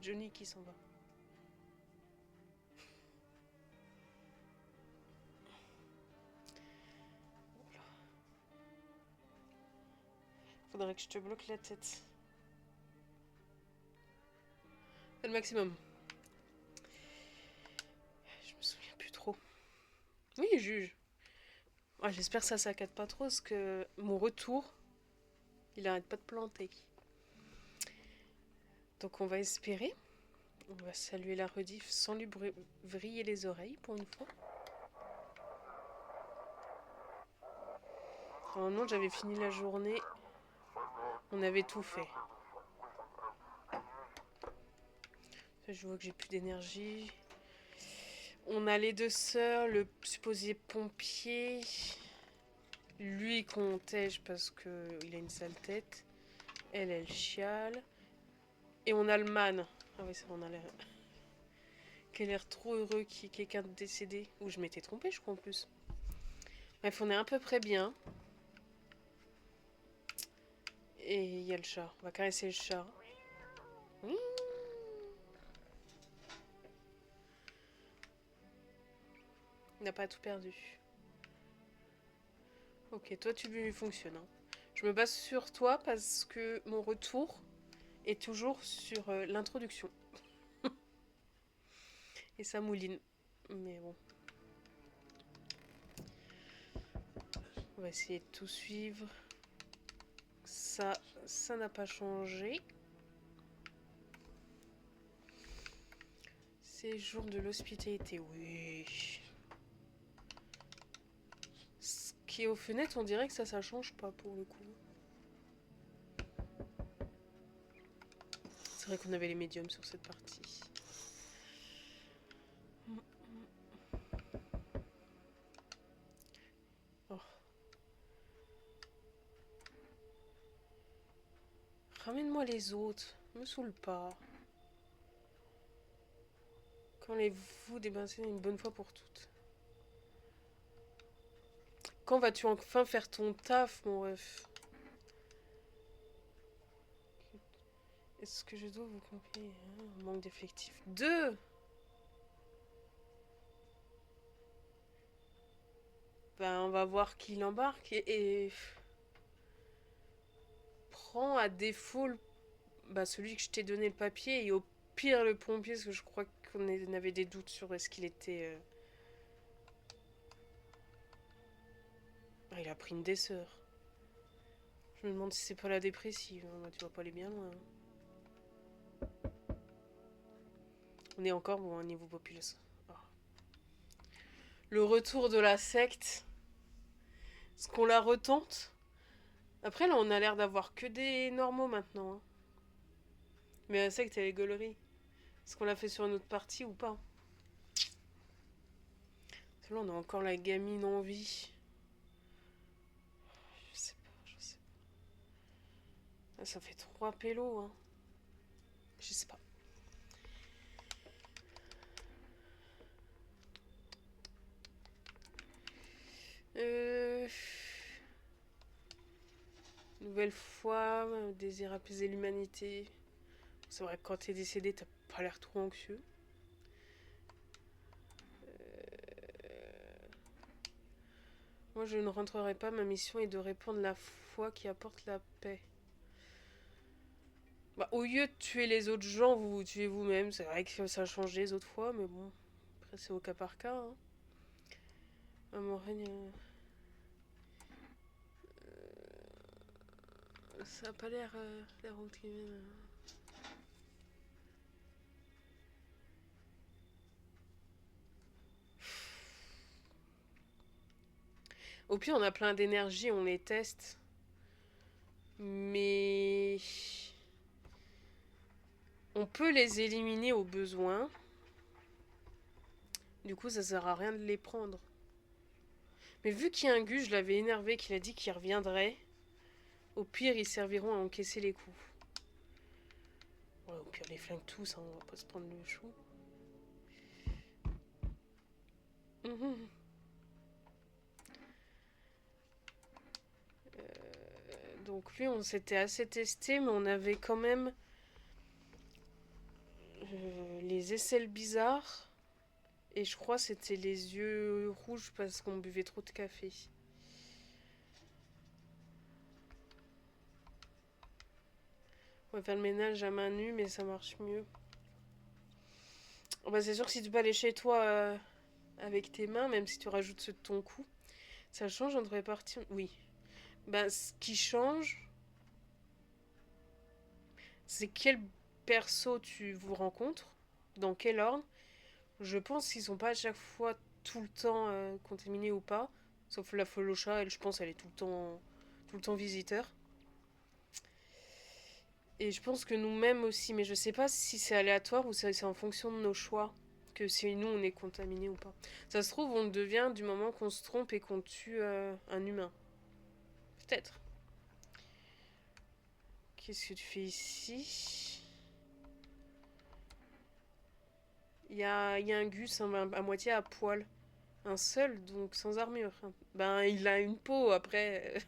Johnny qui s'en va. Faudrait que je te bloque la tête. C'est le maximum. Je me souviens plus trop. Oui, juge. Ah, j'espère que ça saccade pas trop, parce que mon retour, il arrête pas de planter. Donc on va espérer. On va saluer la rediff sans lui vriller les oreilles pour une fois. Normalement, j'avais fini la journée. On avait tout fait. Je vois que j'ai plus d'énergie. On a les deux sœurs, le supposé pompier. Lui qu'on tège parce qu'il a une sale tête. Elle chiale. Et on a le man. Ah oui, ça, on a l'air. Qui a l'air trop heureux qu'il y ait quelqu'un de décédé. Ou je m'étais trompée, je crois en plus. Bref, on est à peu près bien. Et il y a le chat. On va caresser le chat. Mmh. Il n'a pas tout perdu. Ok, toi tu fonctionnes. Hein. Je me base sur toi parce que mon retour est toujours sur l'introduction. Et ça mouline. Mais bon. On va essayer de tout suivre. Ça n'a pas changé. Séjour de l'hospitalité, oui. Ce qui est aux fenêtres, on dirait que ça change pas pour le coup. C'est vrai qu'on avait les médiums sur cette partie. Oh. Ramène-moi les autres, me saoule pas. Quand allez-vous débarrasser une bonne fois pour toutes? Quand vas-tu enfin faire ton taf, mon ref? Est-ce que je dois vous confier un manque d'effectifs? 2. Ben, on va voir qui l'embarque et prends à défaut celui que je t'ai donné le papier et au pire le pompier, parce que je crois qu'on avait des doutes sur est-ce qu'il était... Ah, il a pris une des sœurs. Je me demande si c'est pas la dépressive. Hein. Tu vas pas aller bien loin. On est encore bon à niveau population. Oh. Le retour de la secte. Est-ce qu'on la retente? Après, là, on a l'air d'avoir que des normaux maintenant. Hein. Mais la secte, elle est gaulerie. Est-ce qu'on l'a fait sur une autre partie ou pas? Parce que là, on a encore la gamine en vie. Je sais pas, je sais pas. Ah, ça fait 3 pélos, hein. Je sais pas. Nouvelle fois, désir apaiser l'humanité. C'est vrai que quand t'es décédé, t'as pas l'air trop anxieux. Moi, je ne rentrerai pas. Ma mission est de répandre la foi qui apporte la paix. Bah, au lieu de tuer les autres gens, vous vous tuez vous-même. C'est vrai que ça a changé les autres fois, mais bon. Après, c'est au cas par cas. Hein. Mon règne. Ça a pas l'air optimal. Au pire, on a plein d'énergie, on les teste. Mais. On peut les éliminer au besoin. Du coup, ça sert à rien de les prendre. Mais vu qu'il y a un gus, je l'avais énervé, qu'il a dit qu'il reviendrait. Au pire, ils serviront à encaisser les coups. Ouais, au pire, les flingues tous, hein, on va pas se prendre le chou. Donc lui, on s'était assez testé, mais on avait quand même Les aisselles bizarres. Et je crois que c'était les yeux rouges parce qu'on buvait trop de café. On va faire le ménage à main nue, mais ça marche mieux. Bah, c'est sûr que si tu peux aller chez toi avec tes mains, même si tu rajoutes ceux de ton cou, ça change entre les parties. Oui. Ben, ce qui change, c'est quel perso tu vous rencontres, dans quel ordre. Je pense qu'ils sont pas à chaque fois tout le temps contaminés ou pas. Sauf la Folocha, elle, je pense, elle est tout le temps visiteur. Et je pense que nous-mêmes aussi, mais je sais pas si c'est aléatoire ou si c'est en fonction de nos choix. Que si nous on est contaminé ou pas. Ça se trouve, on le devient du moment qu'on se trompe et qu'on tue un humain. Peut-être. Qu'est-ce que tu fais ici? Il y a un gus à moitié à poil. Un seul, donc sans armure. Ben, il a une peau après.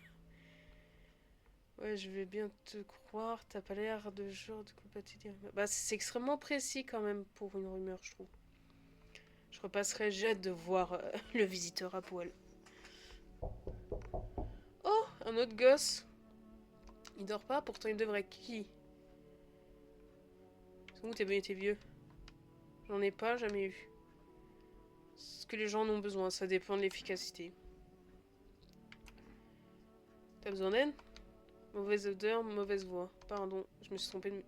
Ouais, je vais bien te croire. T'as pas l'air de genre de compatir. Bah, c'est extrêmement précis quand même pour une rumeur, je trouve. Je repasserai, j'ai hâte de voir le visiteur à poil. Oh, un autre gosse. Il dort pas, pourtant il devrait. Qui? C'est où t'es vieux? J'en ai pas, jamais eu. Ce que les gens en ont besoin, ça dépend de l'efficacité. T'as besoin d'aide? Mauvaise odeur, mauvaise voix. Pardon, je me suis trompée de...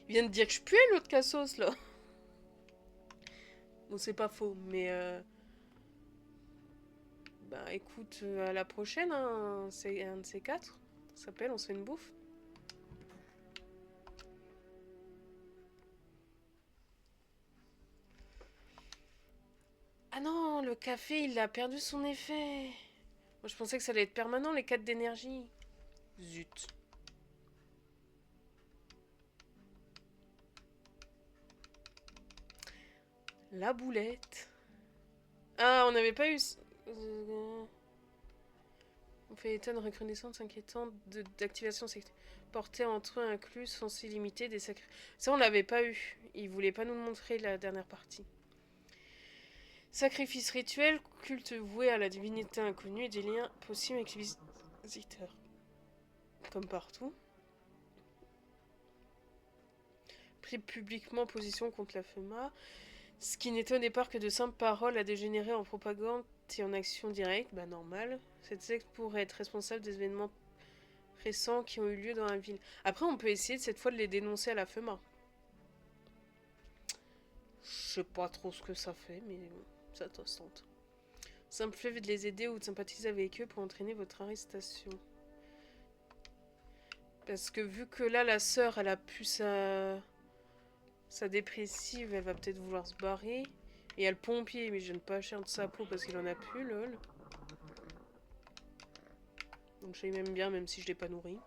Il vient de dire que je puais l'autre cassos là. Bon, c'est pas faux, mais bah écoute, à la prochaine, hein. C'est un de ces quatre. Ça s'appelle, on se fait une bouffe. Ah non, le café, il a perdu son effet. Moi, je pensais que ça allait être permanent, les 4 d'énergie. Zut. La boulette. Ah, on n'avait pas eu... On fait état de recrudescence inquiétante d'activation sectaire. Portée entre eux inclus, sans illimité des sacrés... Ça, on l'avait pas eu. Il voulait pas nous montrer la dernière partie. Sacrifice rituel, culte voué à la divinité inconnue et des liens possibles avec les visiteurs. Comme partout. Pris publiquement position contre la FEMA. Ce qui n'était au départ que de simples paroles a dégénéré en propagande et en action directe. Bah normal. Cette secte pourrait être responsable des événements récents qui ont eu lieu dans la ville. Après, on peut essayer cette fois de les dénoncer à la FEMA. Je sais pas trop ce que ça fait, mais bon, ça tente. Simple fait de les aider ou de sympathiser avec eux pour entraîner votre arrestation. Parce que vu que là, la sœur, elle a pu sa dépressive, elle va peut-être vouloir se barrer. Et il y a le pompier, mais je ne pas cher de sa peau parce qu'il en a plus, lol. Donc je m'aime bien, même si je l'ai pas nourri.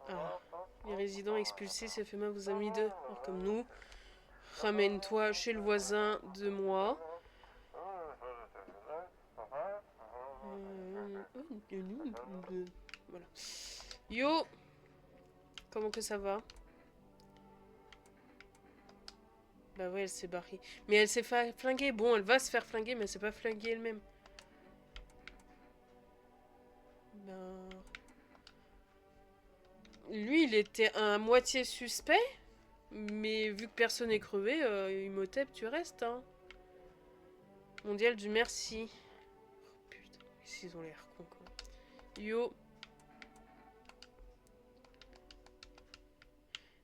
Ah. Les résidents expulsés, ça fait mal vos amis d'eux. Alors comme nous. Ramène-toi chez le voisin de moi. Voilà. Yo! Comment que ça va? Bah ouais, elle s'est barrée. Mais elle s'est fait flinguer. Bon, elle va se faire flinguer, mais elle s'est pas flinguée elle-même. Ben... Lui, il était à moitié suspect. Mais vu que personne n'est crevé, Imhotep, tu restes, hein. Mondial du merci. Oh, putain, ils ont l'air cons, quoi. Yo.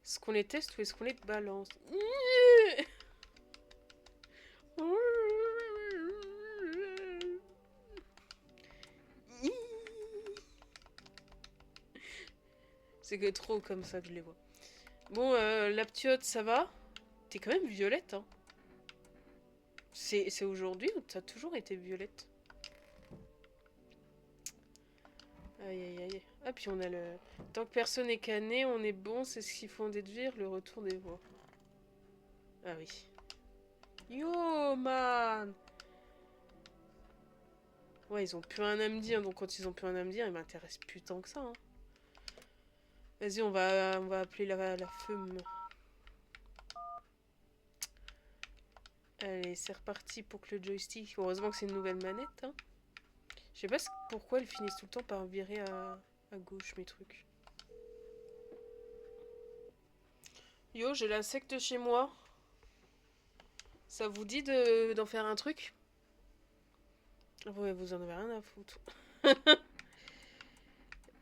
Est-ce qu'on les teste ou est-ce qu'on les balance? C'est que trop comme ça que je les vois. Bon, la ptiote, ça va? T'es quand même violette, hein. C'est aujourd'hui ou t'as toujours été violette? Aïe aïe aïe. Ah, puis on a le... Tant que personne n'est cané, on est bon, c'est ce qu'il faut en déduire, le retour des voix. Ah oui. Yo, man. Ouais, ils ont plus rien à me dire, donc quand ils ont plus rien à me dire, ils m'intéressent plus tant que ça. Hein. Vas-y, on va appeler la femme. Allez, c'est reparti pour que le joystick... Heureusement que c'est une nouvelle manette. Hein. Je sais pas pourquoi elles finissent tout le temps par virer à gauche, mes trucs. Yo, j'ai l'insecte chez moi. Ça vous dit d'en faire un truc? Ouais, vous en avez rien à foutre.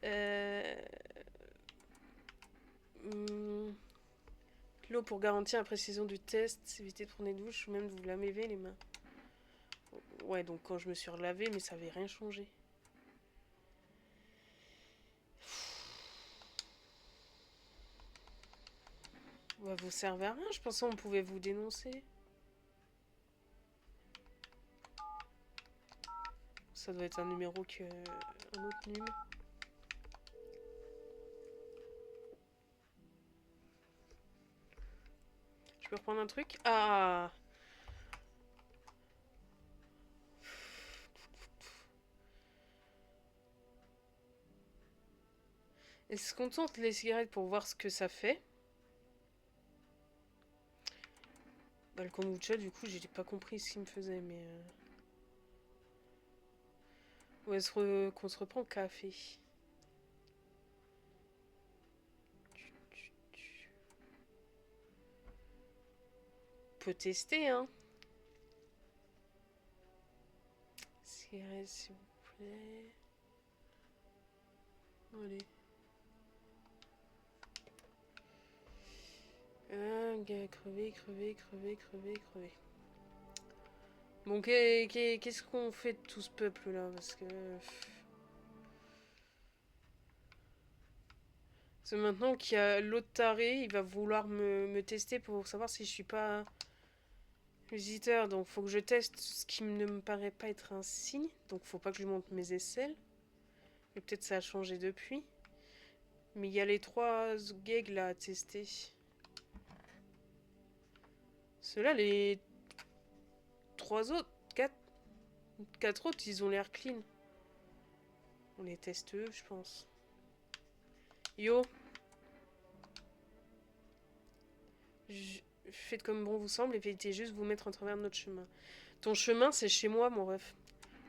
euh... L'eau pour garantir la précision du test, évitez de prendre des douches ou même de vous laver les mains. Ouais, donc quand je me suis relavé, mais ça avait rien changé. Bah, vous servez à rien, je pensais qu'on pouvait vous dénoncer. Ça doit être un numéro que... un autre numéro. Je peux reprendre un truc? Ah! Est-ce qu'on tente les cigarettes pour voir ce que ça fait? Bah, le kombucha, du coup, j'ai pas compris ce qu'il me faisait, mais... Ou est-ce qu'on se reprend café? On peut tester, hein? Cigarette, s'il vous plaît. Allez. Gars, crever. Bon, qu'est-ce qu'on fait de tout ce peuple-là? Parce que maintenant qu'il y a l'autre taré, il va vouloir me tester pour savoir si je suis pas visiteur. Donc, faut que je teste ce qui ne me paraît pas être un signe. Donc, faut pas que je lui montre mes aisselles. Et peut-être ça a changé depuis. Mais il y a les 3 gags là à tester. Ceux-là, les 3 autres, 4 autres, ils ont l'air clean. On les teste eux, je pense. Yo. Faites comme bon vous semble, évitez juste de vous mettre en travers de notre chemin. Ton chemin, c'est chez moi, mon ref.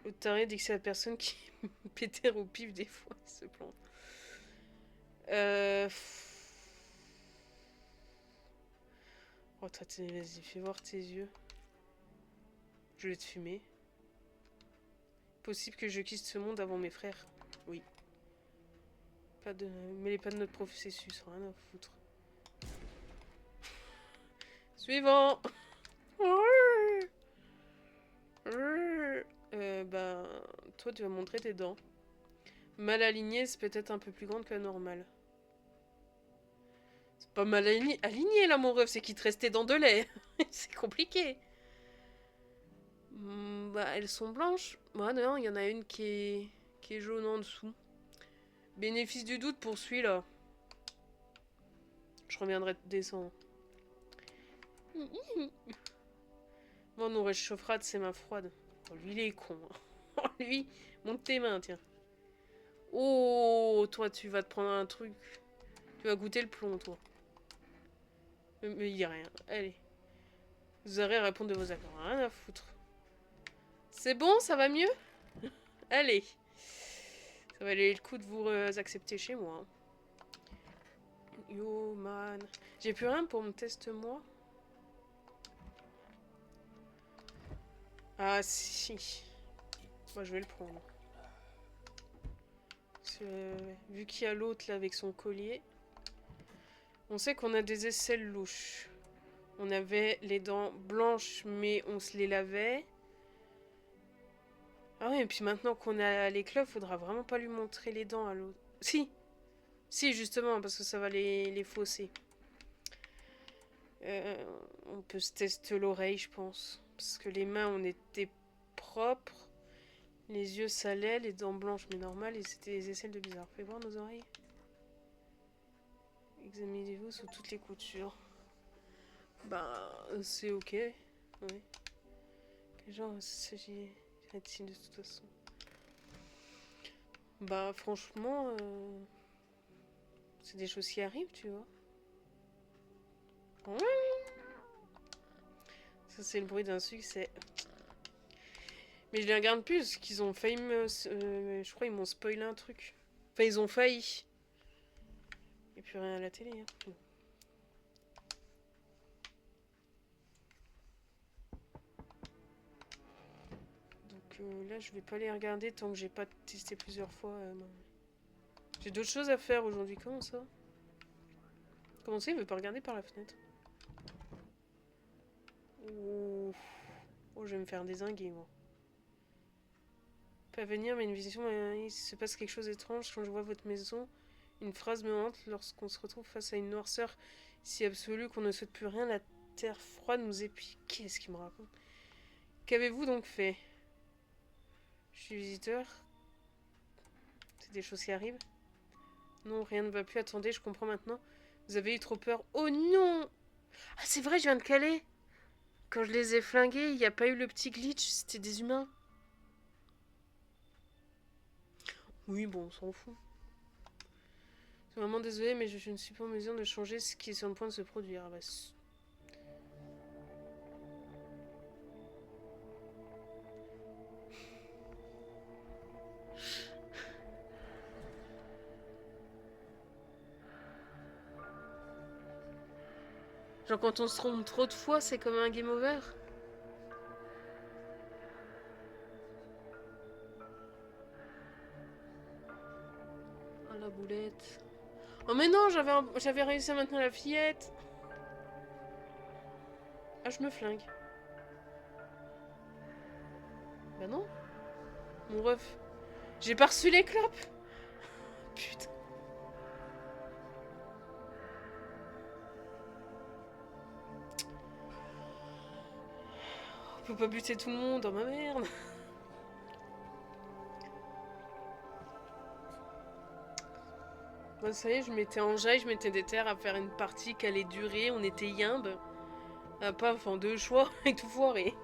L'autre taré dit que c'est la personne qui me pétère au pif des fois, il se plante. Oh, toi, vas-y, fais voir tes yeux. Je vais te fumer. Possible que je quitte ce monde avant mes frères. Oui. Pas de... Mêlez pas de notre processus, rien à foutre. Suivant. Ben, toi, tu vas montrer tes dents. Mal aligné, c'est peut-être un peu plus grande que la normale. C'est pas mal aligné là, mon ref, c'est qu'il te restait dents de lait. C'est compliqué. Bah, elles sont blanches. Bah, non, il y en a une qui est jaune en dessous. Bénéfice du doute pour celui-là. Je reviendrai te descendre. Bon, on réchauffera de ses mains froides. Oh, lui, il est con. Oh, lui, monte tes mains, tiens. Oh, toi, tu vas te prendre un truc. Tu vas goûter le plomb, toi. Mais il y a rien. Allez. Vous aurez à répondre de vos accords. Rien à foutre. C'est bon, ça va mieux? Allez. Ça va aller le coup de vous accepter chez moi. Yo, man. J'ai plus rien pour me tester, moi. Ah, si. Moi, je vais le prendre. Vu qu'il y a l'autre, là, avec son collier. On sait qu'on a des aisselles louches. On avait les dents blanches, mais on se les lavait. Ah oui, et puis maintenant qu'on a les clubs, faudra vraiment pas lui montrer les dents à l'autre. Si. Si, justement, parce que ça va les fausser. On peut se tester l'oreille, je pense. Parce que les mains, on était propres. Les yeux, ça l'est. Les dents blanches, mais normales. Et c'était les aisselles de bizarre. Fais voir nos oreilles. Examinez-vous sous toutes les coutures. Bah, c'est ok. Ouais. Genre, ça s'agit de toute façon. Bah, franchement, c'est des choses qui arrivent, tu vois. Ça, c'est le bruit d'un succès. Mais je les regarde plus parce qu'ils ont failli me. Je crois qu'ils m'ont spoilé un truc. Enfin, ils ont failli. Et puis rien à la télé. Hein. Donc là, je vais pas les regarder tant que j'ai pas testé plusieurs fois. J'ai d'autres choses à faire aujourd'hui. Comment ça? Comment ça, il veut pas regarder par la fenêtre? Oh, oh je vais me faire dézinguer, moi. Pas venir, mais une vision. Il se passe quelque chose d'étrange quand je vois votre maison. Une phrase me hante lorsqu'on se retrouve face à une noirceur si absolue qu'on ne souhaite plus rien. La terre froide nous épie. Qu'est-ce qu'il me raconte? Qu'avez-vous donc fait? Je suis visiteur. C'est des choses qui arrivent. Non, rien ne va plus. Attendez, je comprends maintenant. Vous avez eu trop peur. Oh non! Ah, c'est vrai, je viens de caler. Quand je les ai flingués, il n'y a pas eu le petit glitch. C'était des humains. Oui, bon, on s'en fout. Je suis vraiment désolée, mais je ne suis pas en mesure de changer ce qui est sur le point de se produire. Ah bah, genre, quand on se trompe trop de fois, c'est comme un game over. Oh la boulette. Oh mais non, j'avais réussi à maintenir la fillette. Ah, je me flingue. Bah non. Mon ref. J'ai pas reçu les clopes. Putain. On peut pas buter tout le monde, oh ma merde. Bon, ça y est, je m'étais en jaille, je m'étais déterre à faire une partie qui allait durer, on était yimbe. Ah, pas, enfin, deux choix et tout foiré.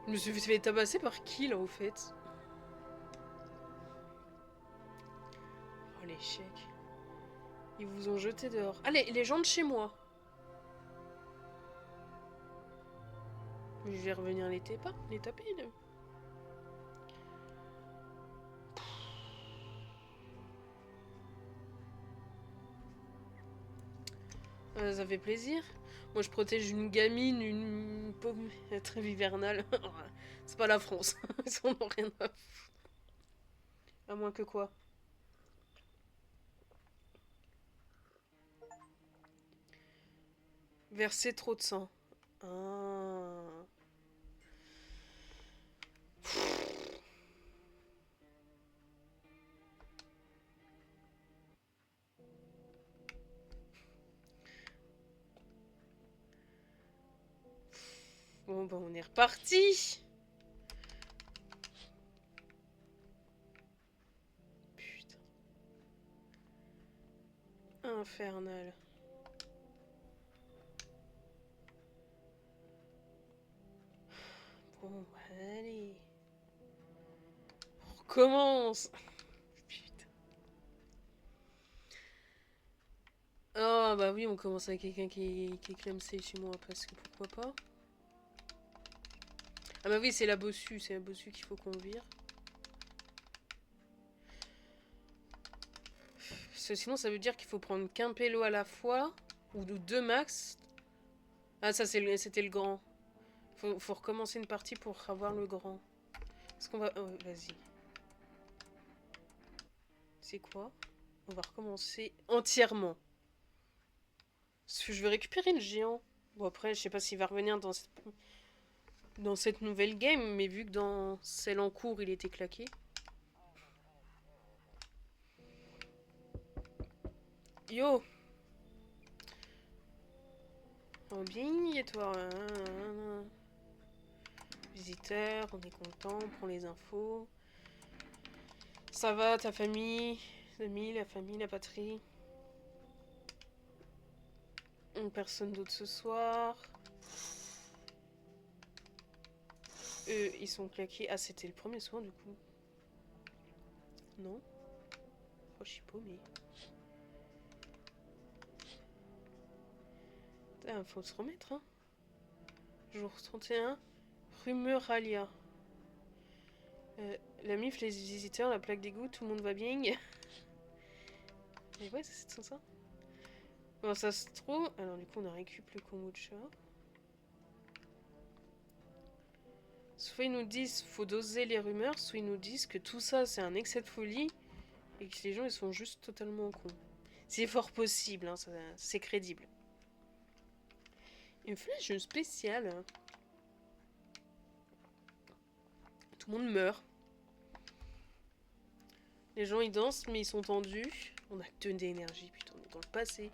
Je me suis fait tabasser par qui là au fait? Oh l'échec. Ils vous ont jeté dehors. Allez, les gens de chez moi. Mais je vais revenir les taper là. Ça fait plaisir. Moi je protège une gamine, une pauvre trêve hivernale. C'est pas la France. Ils en ont rien à foutre. À moins que quoi? Verser trop de sang. Ah. Bon bah on est reparti. Putain. Infernal. Bon, allez. On recommence. Putain. Oh bah oui, on commence avec quelqu'un qui est clamsé chez moi, parce que pourquoi pas. Ah bah oui, c'est la bossue qu'il faut qu'on vire. Parce que sinon, ça veut dire qu'il faut prendre qu'un pélo à la fois, ou deux max. Ah, ça c'était le grand. Faut recommencer une partie pour avoir le grand. Est-ce qu'on va... Oh, vas-y. C'est quoi? On va recommencer entièrement. Parce que je vais récupérer le géant. Bon après, je sais pas s'il va revenir dans cette nouvelle game, mais vu que dans celle en cours, il était claqué. Yo! Oh bien, et toi? Visiteur, on est content, on prend les infos. Ça va, ta famille, les amis, la famille, la patrie? Personne d'autre ce soir. Eux, ils sont claqués. Ah, c'était le premier soir, du coup. Non? Oh, je suis paumée. Faut se remettre, hein. Jour 31. Rumeur Alia. La MIF, les visiteurs, la plaque d'égout, tout le monde va bien. Mais ouais, c'est ça. Bon, ça se trouve. Alors, du coup, on a récupéré le kombucha. Soit ils nous disent faut doser les rumeurs, soit ils nous disent que tout ça c'est un excès de folie et que les gens ils sont juste totalement cons. C'est fort possible, hein, c'est crédible. Une flèche spéciale. Hein. Tout le monde meurt. Les gens ils dansent mais ils sont tendus. On a que d'énergie, putain, on est dans le passé.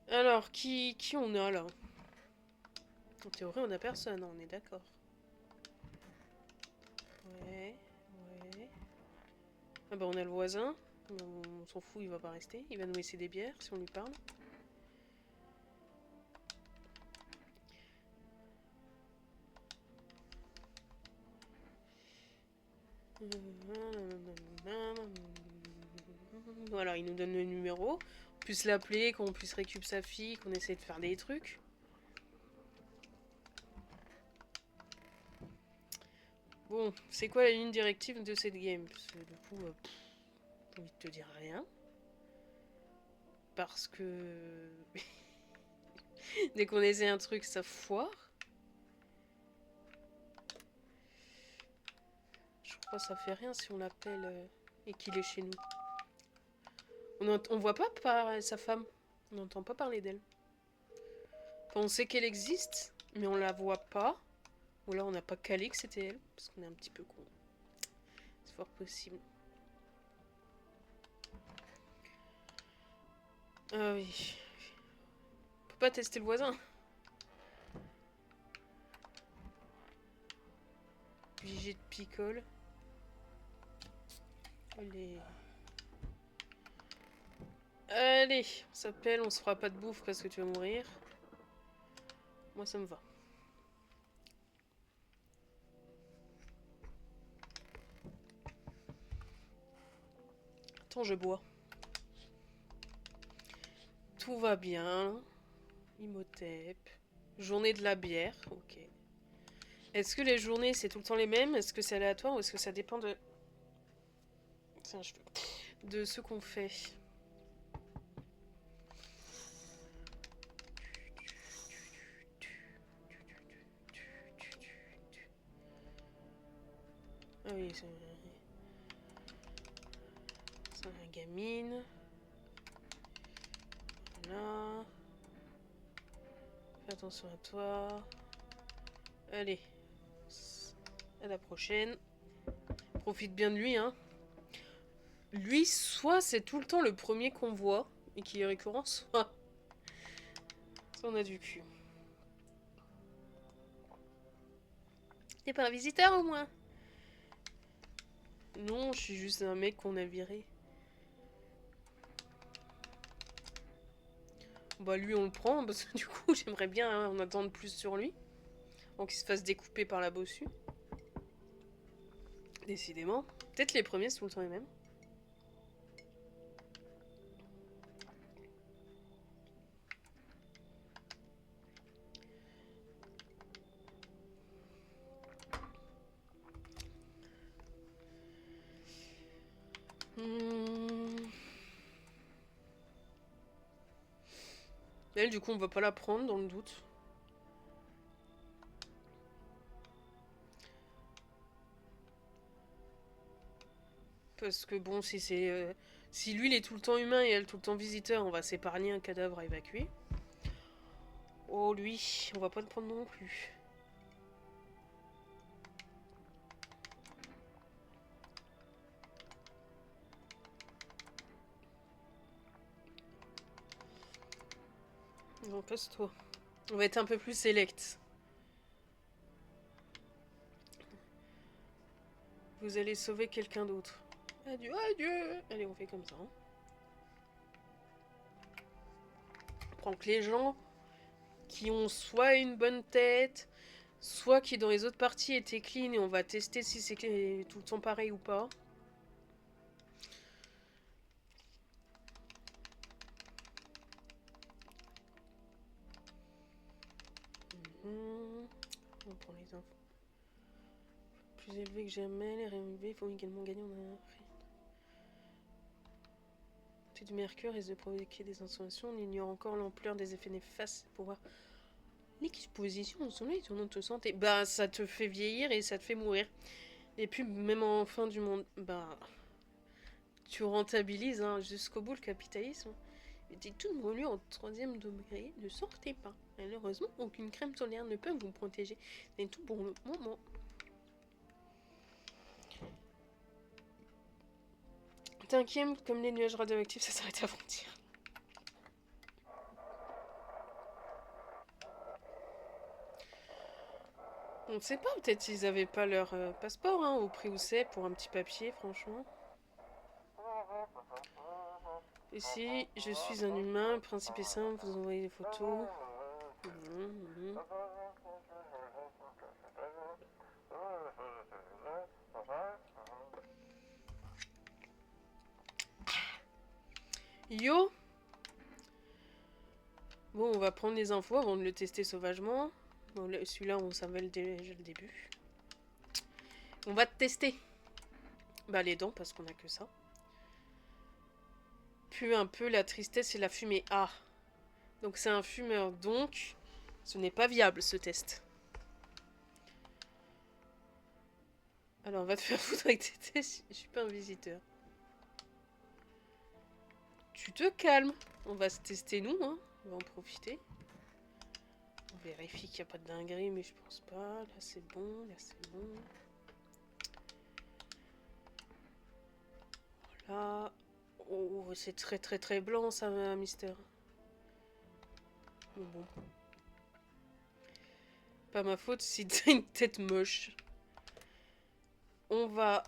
Alors, qui on a là? En théorie on a personne, on est d'accord. Ouais. Ah bah on a le voisin. On s'en fout, il va pas rester. Il va nous laisser des bières si on lui parle. Voilà, il nous donne le numéro. On puisse l'appeler, qu'on puisse récupérer sa fille, qu'on essaie de faire des trucs. Bon, c'est quoi la ligne directive de cette game? Parce que du coup, j'ai envie de te dire rien. Parce que... dès qu'on essaie un truc, ça foire. Je crois que ça fait rien si on l'appelle et qu'il est chez nous. On voit pas sa femme. On n'entend pas parler d'elle. Enfin, on sait qu'elle existe, mais on la voit pas. Ou alors on n'a pas calé que c'était elle, parce qu'on est un petit peu con. C'est fort possible. Ah oui. On peut pas tester le voisin. Vigée de picole. Allez, on s'appelle, on se fera pas de bouffe parce que tu vas mourir. Moi ça me va. Attends, je bois. Tout va bien. Imhotep. Journée de la bière, ok. Est-ce que les journées c'est tout le temps les mêmes? Est-ce que c'est aléatoire ou est-ce que ça dépend de... Tiens, de ce qu'on fait? Ah oui, c'est un gamine. Voilà. Fais attention à toi. Allez. À la prochaine. Profite bien de lui, hein. Lui, soit c'est tout le temps le premier qu'on voit et qui est récurrent, soit on a du cul. T'es pas un visiteur au moins? Non, je suis juste un mec qu'on a viré. Bah lui on le prend parce que du coup j'aimerais bien en attendre plus sur lui. Avant qu'il se fasse découper par la bossue. Décidément. Peut-être les premiers c'est tout le temps les mêmes. Elle du coup on va pas la prendre dans le doute. Parce que bon si c'est... si lui il est tout le temps humain et elle tout le temps visiteur, on va s'épargner un cadavre à évacuer. Oh lui, on va pas le prendre non plus. Non, passe-toi. On va être un peu plus select. Vous allez sauver quelqu'un d'autre. Adieu, adieu. Allez, on fait comme ça. Hein. On prend que les gens qui ont soit une bonne tête, soit qui dans les autres parties étaient clean et on va tester si c'est tout le temps pareil ou pas. On prend les infos. Plus élevé que jamais, les RMV font également gagner en prix. Du mercure risque de provoquer des insommation. On ignore encore l'ampleur des effets néfastes pour voir l'exposition au soleil sur notre santé. Bah, ça te fait vieillir et ça te fait mourir. Et puis, même en fin du monde, bah, tu rentabilises hein, jusqu'au bout le capitalisme. Et t'es tout brûlé en 3e degré, ne sortez pas. Malheureusement, aucune crème solaire ne peut vous protéger. C'est tout pour le moment. T'inquiète, comme les nuages radioactifs, ça s'arrête à frontière. On ne sait pas, peut-être s'ils avaient pas leur passeport, hein, au prix où c'est, pour un petit papier, franchement. Ici, je suis un humain, le principe est simple, vous envoyez des photos. Yo. Bon, on va prendre les infos avant de le tester sauvagement. Bon, celui-là, on savait déjà le début. On va te tester. Bah, les dents, parce qu'on a que ça. Puis un peu la tristesse et la fumée. Ah. Donc c'est un fumeur, donc ce n'est pas viable ce test. Alors on va te faire foutre avec tes tests, je suis pas un visiteur. Tu te calmes, on va se tester nous, hein. On va en profiter. On vérifie qu'il n'y a pas de dinguerie, mais je pense pas. Là c'est bon, là c'est bon. Voilà. Oh, c'est très très très blanc ça, Mister. Mais bon. Pas ma faute si t'as une tête moche. On va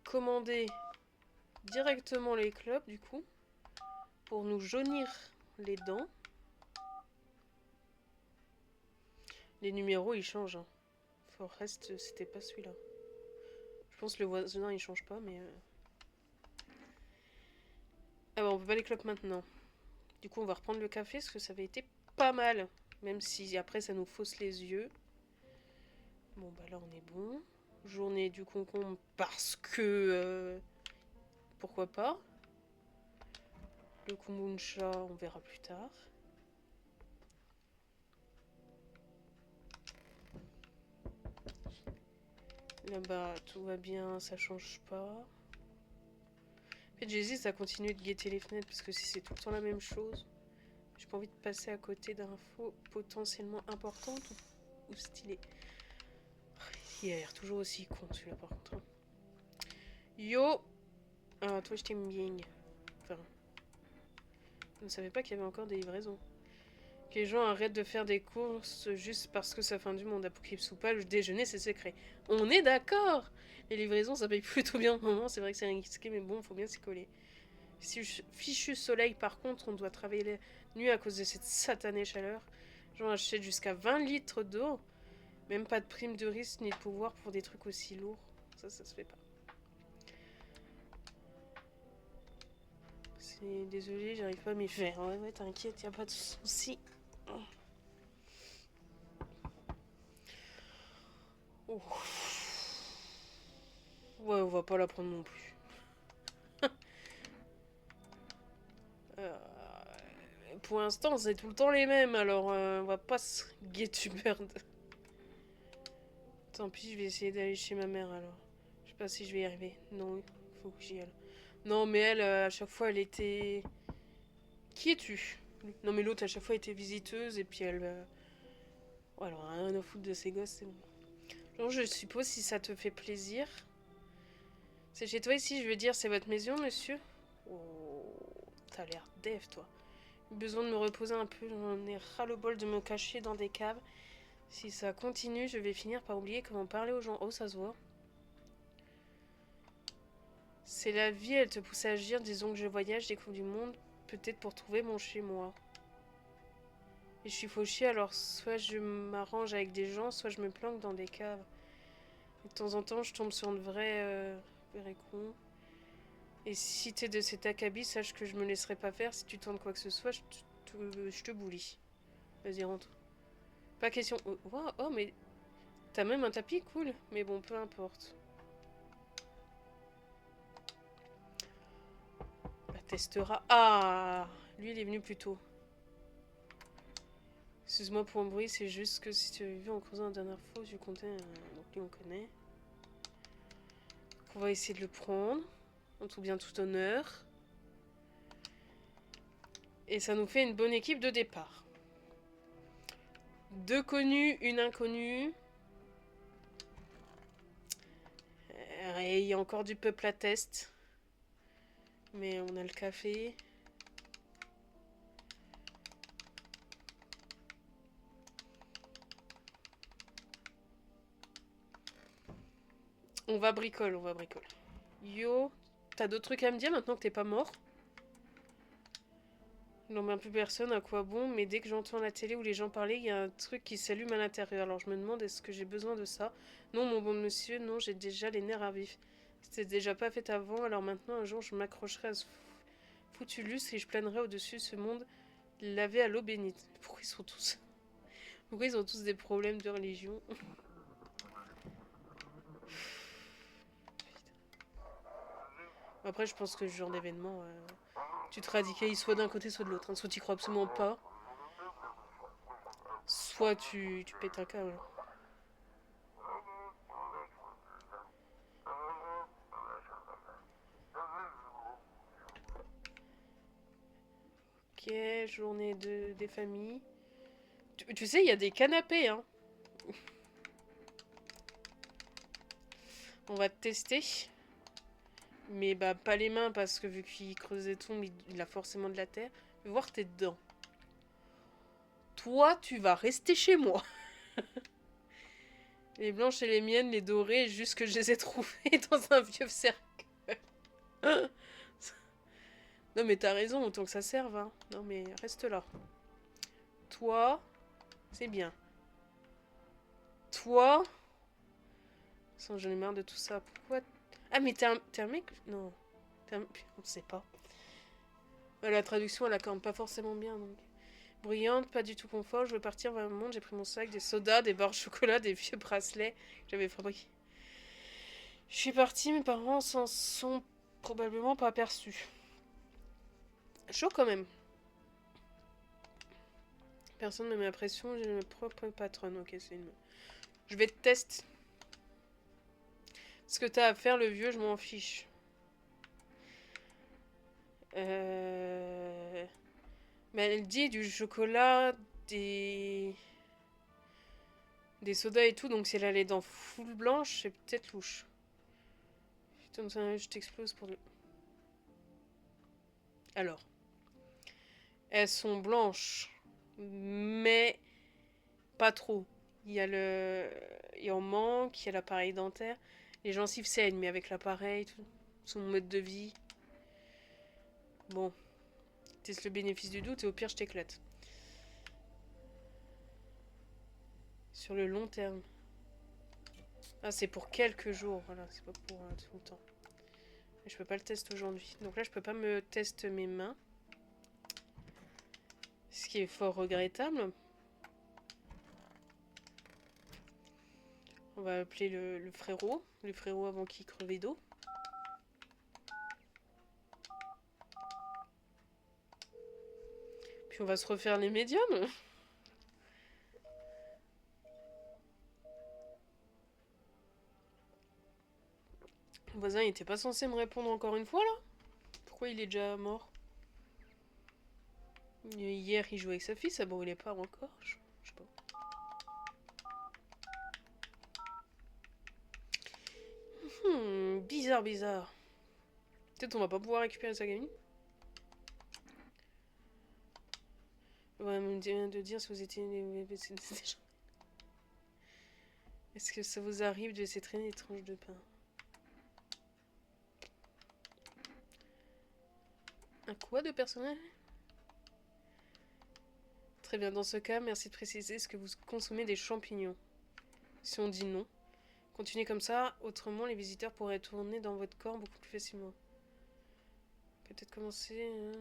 commander directement les clopes du coup. Pour nous jaunir les dents. Les numéros ils changent. Hein. Forest c'était pas celui-là. Je pense que le voisin il change pas mais... Ah bon on peut pas les clopes maintenant. Du coup on va reprendre le café parce que ça avait été pas mal. Même si après ça nous fausse les yeux. Bon bah là on est bon. Journée du concombre parce que... pourquoi pas. Le kombucha on verra plus tard. Là-bas tout va bien, ça change pas. En fait j'hésite à continuer de guetter les fenêtres parce que si c'est tout le temps la même chose, j'ai pas envie de passer à côté d'infos potentiellement importantes ou stylées. Il a l'air toujours aussi con celui-là par contre. Hein. Yo. Ah toi je t'aime bien. Enfin. Je ne savais pas qu'il y avait encore des livraisons. Que les gens arrêtent de faire des courses juste parce que c'est la fin du monde. Apocalypse ou pas, le déjeuner c'est secret. On est d'accord. Les livraisons ça paye plutôt bien au moment. C'est vrai que c'est risqué mais bon faut bien s'y coller. Fichu soleil par contre on doit travailler la nuit à cause de cette satanée chaleur. J'en achète jusqu'à 20 litres d'eau. Même pas de prime de risque ni de pouvoir pour des trucs aussi lourds. Ça se fait pas. Désolée, j'arrive pas à m'y faire. Ouais, t'inquiète, y a pas de soucis. Oh. Ouais, on va pas la prendre non plus. Pour l'instant, c'est tout le temps les mêmes, alors on va pas se get bird. Tant pis, je vais essayer d'aller chez ma mère alors. Je sais pas si je vais y arriver. Non, il faut que j'y aille. Non, mais elle, à chaque fois, elle était... Qui es-tu? Non, mais l'autre, à chaque fois, était visiteuse et puis elle... Ouais, alors, rien à foutre de ses gosses, c'est bon. Genre, je suppose si ça te fait plaisir. C'est chez toi ici, je veux dire, c'est votre maison, monsieur? Oh, t'as l'air dev, toi. Besoin de me reposer un peu. J'en ai ras-le-bol de me cacher dans des caves. Si ça continue, je vais finir par oublier comment parler aux gens. Oh, ça se voit. C'est la vie, elle te pousse à agir. Disons que je voyage, découvre du monde. Peut-être pour trouver mon chez-moi. Et je suis fauchée, alors soit je m'arrange avec des gens, soit je me planque dans des caves. Et de temps en temps, je tombe sur une vraie con. Et si t'es de cet acabit, sache que je me laisserai pas faire. Si tu tentes quoi que ce soit, je te boulis. Vas-y, rentre. Pas question. Oh, wow, oh, mais t'as même un tapis, cool. Mais bon, peu importe. La testera. Ah, lui, il est venu plus tôt. Excuse-moi pour le bruit, c'est juste que si tu avais vu en creusant la dernière fois, je comptais. Donc lui, on connaît. Donc on va essayer de le prendre. En tout bien, tout honneur. Et ça nous fait une bonne équipe de départ. 2 connus, une inconnue. Et il y a encore du peuple à test. Mais on a le café. On va bricole, on va bricole. Yo, t'as d'autres trucs à me dire maintenant que t'es pas mort? Non, mais plus personne, à quoi bon? Mais dès que j'entends la télé ou les gens parler, il y a un truc qui s'allume à l'intérieur. Alors je me demande, est-ce que j'ai besoin de ça? Non, mon bon monsieur, non, j'ai déjà les nerfs à vif. C'était déjà pas fait avant, alors maintenant, un jour, je m'accrocherai à ce foutu lustre et je planerai au-dessus ce monde lavé à l'eau bénite. Pourquoi ils ont tous des problèmes de religion? Après, je pense que ce genre d'événement, tu te radicalises soit d'un côté, soit de l'autre. Hein. Soit tu crois absolument pas, soit tu pètes un câble. Ok, journée des familles. Tu sais, il y a des canapés, hein. On va tester. Mais bah, pas les mains, parce que vu qu'il creuse des tombes, il a forcément de la terre. Je vais voir tes dents. Toi, tu vas rester chez moi. Les blanches et les miennes, les dorées, juste que je les ai trouvées dans un vieux cercle. Non mais t'as raison, autant que ça serve, hein. Non mais reste là. Toi, c'est bien. Toi... J'en ai marre de tout ça. Pourquoi... Ah mais t'es un mec... Non. On sait pas. La traduction, elle accorde pas forcément bien, donc... Bruyante, pas du tout confort, je veux partir vers le monde, j'ai pris mon sac, des sodas, des barres de chocolat, des vieux bracelets que j'avais fabriqués. Je suis partie, mes parents s'en sont probablement pas aperçus. Chaud quand même. Personne ne met la pression, j'ai ma propre patronne. Ok, c'est une... Je vais te tester. Ce que t'as à faire, le vieux, je m'en fiche. Mais elle dit du chocolat, des sodas et tout, donc si elle a les dents full blanches, c'est peut-être louche. Putain, je t'explose pour... Alors. Elles sont blanches, mais pas trop. Il en manque, il y a l'appareil dentaire. Les gencives saignent, mais avec l'appareil, tout. Son mode de vie. Bon. Teste le bénéfice du doute et au pire, je t'éclate. Sur le long terme. Ah, c'est pour quelques jours, voilà. C'est pas pour tout le temps. Je peux pas le tester aujourd'hui. Donc là, je peux pas me tester mes mains. Ce qui est fort regrettable. On va appeler le frérot. Le frérot avant qu'il creve d'eau. Puis on va se refaire les médiums. Le voisin, il était pas censé me répondre encore une fois, là? Pourquoi il est déjà mort? Hier, il jouait avec sa fille, ça brûlait pas encore? Je sais pas. Bizarre, bizarre. Peut-être on va pas pouvoir récupérer sa gamine. Ouais, me de dire si vous étiez... Est-ce que ça vous arrive de laisser traîner des tranches de pain? Un quoi de personnel? Très bien, dans ce cas, merci de préciser ce que vous consommez des champignons. Si on dit non, continuez comme ça, autrement les visiteurs pourraient tourner dans votre corps beaucoup plus facilement. Peut-être commencer...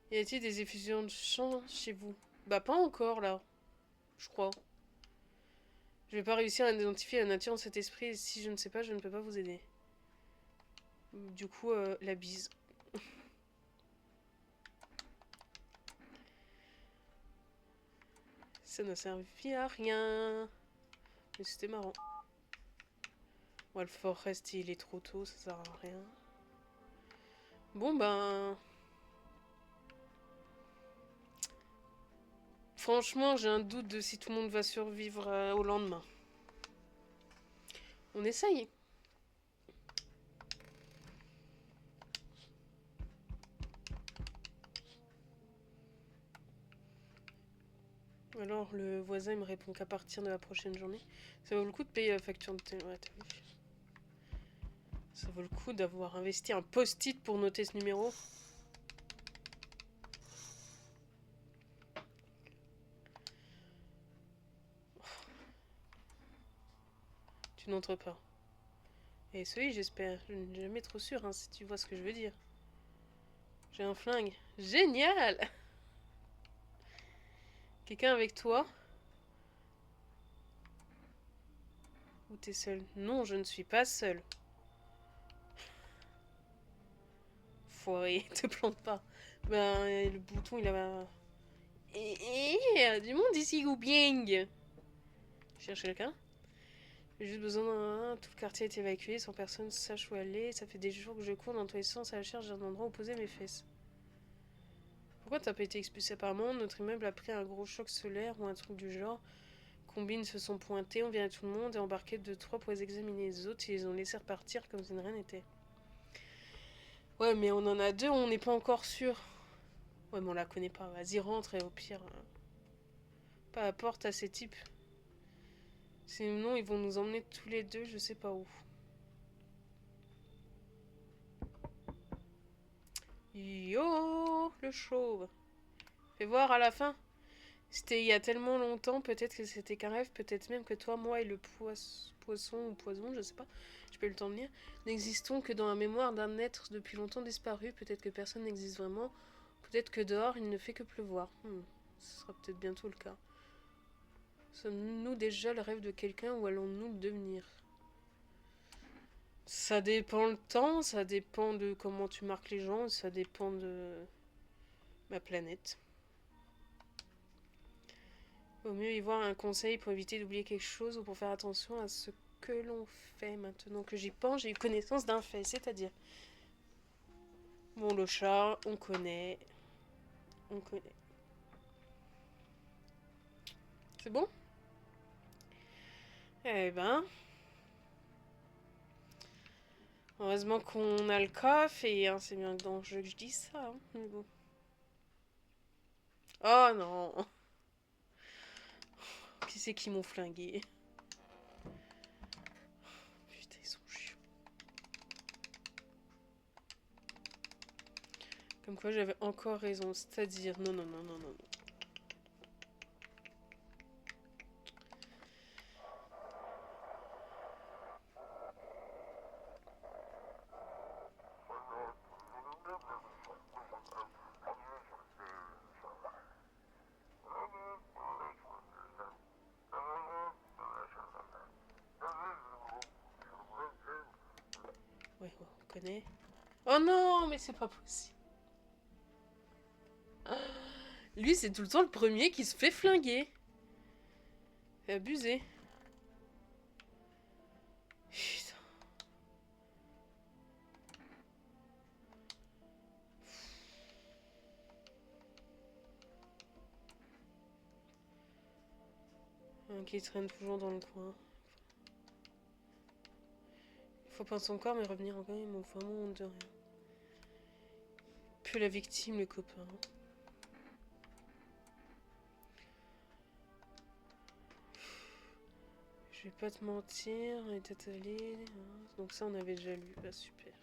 Y a-t-il des effusions de sang chez vous? Bah pas encore là, je crois. Je vais pas réussir à identifier la nature de cet esprit et si je ne sais pas, je ne peux pas vous aider. Du coup, la bise. Ça n'a servi à rien. Mais c'était marrant. Ouais, le forest, il est trop tôt, ça sert à rien. Bon, ben... Franchement, j'ai un doute de si tout le monde va survivre au lendemain. On essaye. Alors, le voisin me répond qu'à partir de la prochaine journée. Ça vaut le coup de payer la facture de télé. Ouais, t'as vu. Ça vaut le coup d'avoir investi un post-it pour noter ce numéro. Tu n'entres pas. Et celui, j'espère. Je ne suis jamais trop sûre, hein, si tu vois ce que je veux dire. J'ai un flingue. Génial! Quelqu'un avec toi? Ou t'es seule? Non, je ne suis pas seule. Foiré, te plante pas. Ben, le bouton, il a... du monde ici, ou bien? Cherche quelqu'un? J'ai juste besoin d'un... Tout le quartier est évacué, sans personne sache où aller. Ça fait des jours que je cours dans tous les sens à la recherche d'un endroit où poser mes fesses. Pourquoi t'as pas été expulsé apparemment? Notre immeuble a pris un gros choc solaire ou un truc du genre. Combines se sont pointés, on vient à tout le monde et embarqué 2-3 pour les examiner. Les autres, ils les ont laissés repartir comme si rien n'était. Ouais, mais on en a deux, on n'est pas encore sûr. Ouais, mais on la connaît pas. Vas-y, rentre et au pire, pas à porte à ces types. Sinon, ils vont nous emmener tous les deux, je sais pas où. Yo, le chauve. Fais voir à la fin. C'était il y a tellement longtemps, peut-être que c'était qu'un rêve, peut-être même que toi, moi et le poisson ou poison, je sais pas, j'ai pas eu le temps de lire, n'existons que dans la mémoire d'un être depuis longtemps disparu, peut-être que personne n'existe vraiment, peut-être que dehors il ne fait que pleuvoir. Ce sera peut-être bientôt le cas. Sommes-nous déjà le rêve de quelqu'un ou allons-nous le devenir? Ça dépend le temps, ça dépend de comment tu marques les gens, ça dépend de ma planète. Vaut mieux y voir un conseil pour éviter d'oublier quelque chose ou pour faire attention à ce que l'on fait. Maintenant que j'y pense, j'ai eu connaissance d'un fait, c'est-à-dire... Bon, le chat, on connaît. On connaît. C'est bon? Eh ben... Heureusement qu'on a le coffre et hein, c'est bien dans le jeu que je dis ça. Hein, mais bon. Oh non! Qui c'est qui m'ont flingué? Putain, ils sont chiants. Comme quoi j'avais encore raison, c'est-à-dire... Non, non, non, non, non. Ouais, on connaît. Oh non, mais c'est pas possible. Lui, c'est tout le temps le premier qui se fait flinguer. C'est abusé. Putain. Un qui traîne toujours dans le coin. Il faut prendre son corps, mais revenir en quand même, vraiment honte de rien. peu la victime, le copain. Je vais pas te mentir, et t'attaler. Donc ça, on avait déjà lu. Bah, super.